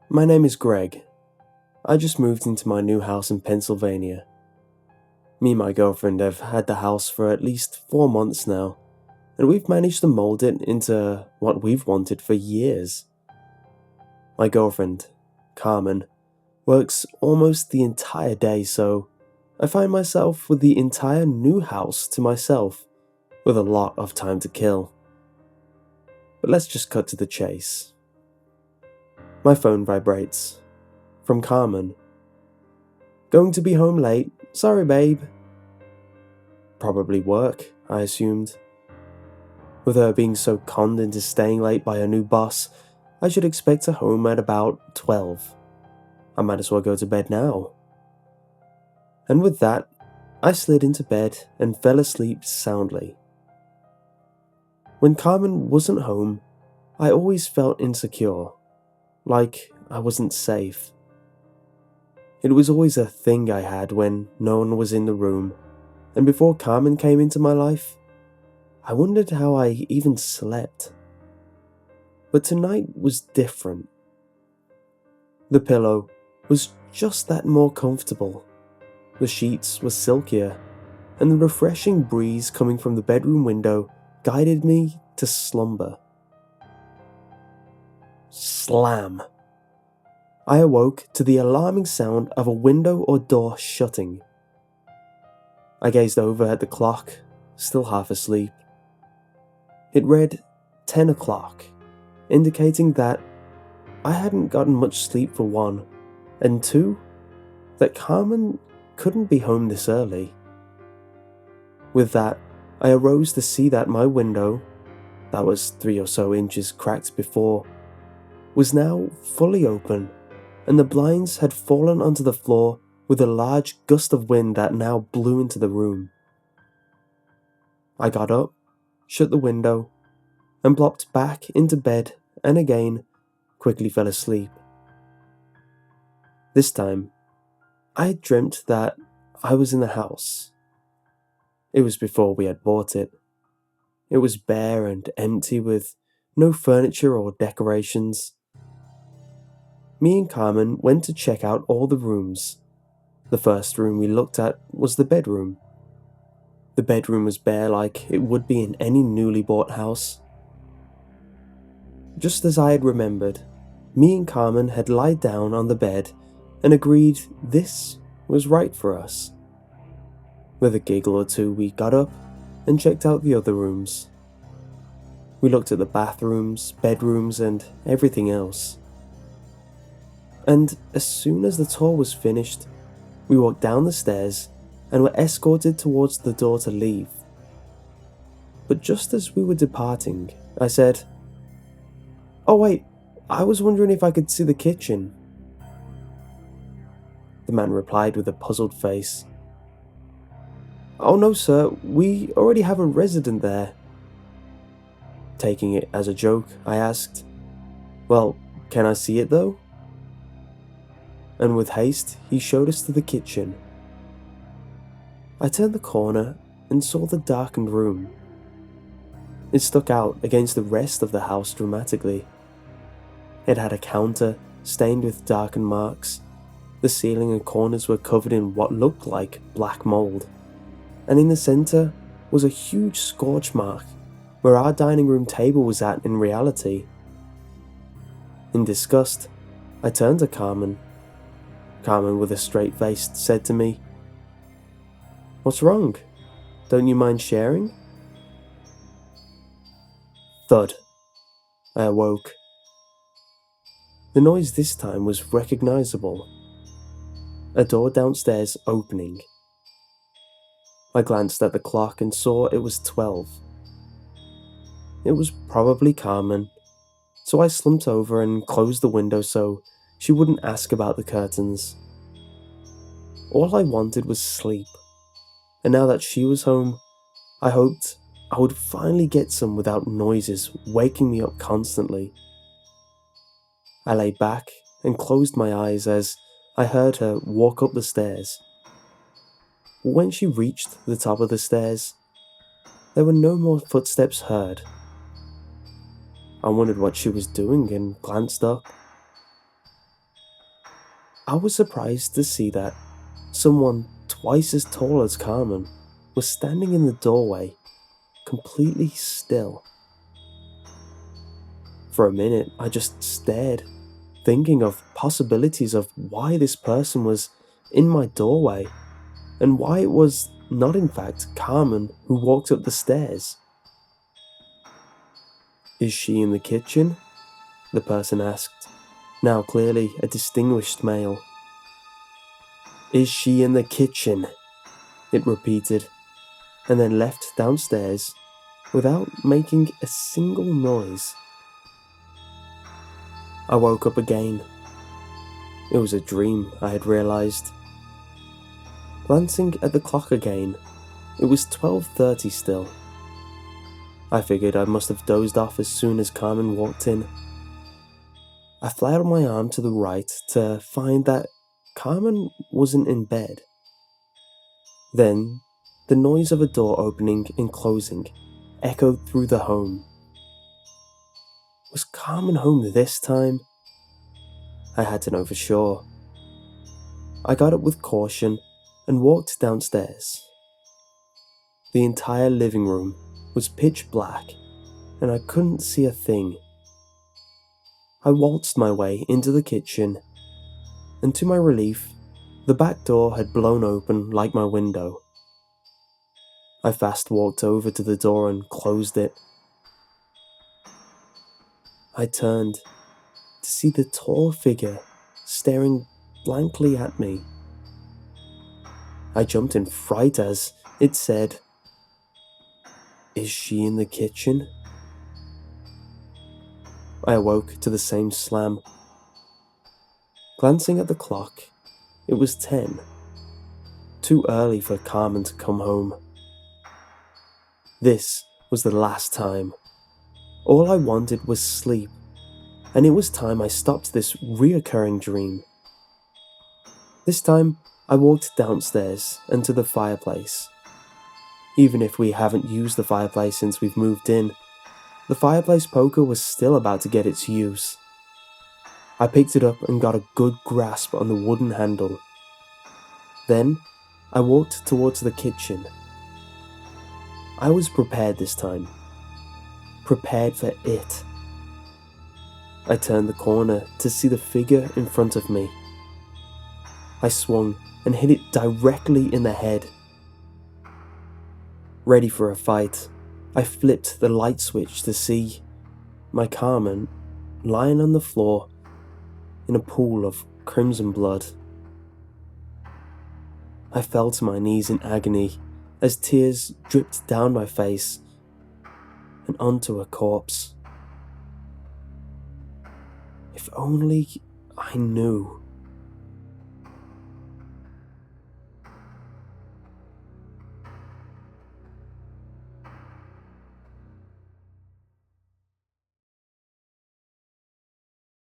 My name is Greg. I just moved into my new house in Pennsylvania. Me and my girlfriend have had the house for at least 4 months now, and we've managed to mold it into what we've wanted for years. My girlfriend, Carmen, works almost the entire day, so I find myself with the entire new house to myself, with a lot of time to kill. But let's just cut to the chase. My phone vibrates. From Carmen. Going to be home late. Sorry, babe. Probably work, I assumed. With her being so conned into staying late by her new boss, I should expect her home at about 12. I might as well go to bed now. And with that, I slid into bed and fell asleep soundly. When Carmen wasn't home, I always felt insecure, like I wasn't safe. It was always a thing I had when no one was in the room, and before Carmen came into my life, I wondered how I even slept. But tonight was different. The pillow was just that more comfortable. The sheets were silkier, and the refreshing breeze coming from the bedroom window guided me to slumber. Slam! I awoke to the alarming sound of a window or door shutting. I gazed over at the clock, still half asleep. It read 10 o'clock, indicating that I hadn't gotten much sleep for one, and two, that Carmen couldn't be home this early. With that, I arose to see that my window, that was 3 or so inches cracked before, was now fully open, and the blinds had fallen onto the floor with a large gust of wind that now blew into the room. I got up, shut the window, and plopped back into bed and again quickly fell asleep. This time, I had dreamt that I was in the house. It was before we had bought it. It was bare and empty with no furniture or decorations. Me and Carmen went to check out all the rooms. The first room we looked at was the bedroom. The bedroom was bare like it would be in any newly bought house. Just as I had remembered, me and Carmen had lied down on the bed and agreed this was right for us. With a giggle or two, we got up and checked out the other rooms. We looked at the bathrooms, bedrooms, and everything else. And as soon as the tour was finished, we walked down the stairs and were escorted towards the door to leave. But just as we were departing, I said, "Oh wait, I was wondering if I could see the kitchen." The man replied with a puzzled face, "Oh no sir, we already have a resident there." Taking it as a joke, I asked, "Well, can I see it though?" And with haste, he showed us to the kitchen. I turned the corner and saw the darkened room. It stuck out against the rest of the house dramatically. It had a counter stained with darkened marks. The ceiling and corners were covered in what looked like black mold, and in the center was a huge scorch mark where our dining room table was at in reality. In disgust, I turned to Carmen. Carmen, with a straight face, said to me, "What's wrong? Don't you mind sharing?" Thud. I awoke. The noise this time was recognizable. A door downstairs opening. I glanced at the clock and saw it was 12. It was probably Carmen, so I slumped over and closed the window so she wouldn't ask about the curtains. All I wanted was sleep, and now that she was home, I hoped I would finally get some without noises waking me up constantly. I lay back and closed my eyes as I heard her walk up the stairs. When she reached the top of the stairs, there were no more footsteps heard. I wondered what she was doing and glanced up. I was surprised to see that someone twice as tall as Carmen was standing in the doorway, completely still. For a minute, I just stared, thinking of possibilities of why this person was in my doorway, and why it was not in fact Carmen who walked up the stairs. "Is she in the kitchen?" the person asked, now clearly a distinguished male. "Is she in the kitchen?" it repeated, and then left downstairs without making a single noise. I woke up again. It was a dream, I had realised. Glancing at the clock again, it was 12:30 still. I figured I must have dozed off as soon as Carmen walked in. I flailed my arm to the right to find that Carmen wasn't in bed. Then, the noise of a door opening and closing echoed through the home. Was Carmen home this time? I had to know for sure. I got up with caution and walked downstairs. The entire living room was pitch black, and I couldn't see a thing. I waltzed my way into the kitchen, and to my relief, the back door had blown open like my window. I fast walked over to the door and closed it. I turned to see the tall figure staring blankly at me. I jumped in fright as it said, "Is she in the kitchen?" I awoke to the same slam. Glancing at the clock, it was 10. Too early for Carmen to come home. This was the last time. All I wanted was sleep, and it was time I stopped this reoccurring dream. This time, I walked downstairs and to the fireplace. Even if we haven't used the fireplace since we've moved in, the fireplace poker was still about to get its use. I picked it up and got a good grasp on the wooden handle. Then, I walked towards the kitchen. I was prepared this time. Prepared for it. I turned the corner to see the figure in front of me. I swung and hit it directly in the head. Ready for a fight, I flipped the light switch to see my Carmen lying on the floor in a pool of crimson blood. I fell to my knees in agony as tears dripped down my face and onto her corpse. If only I knew.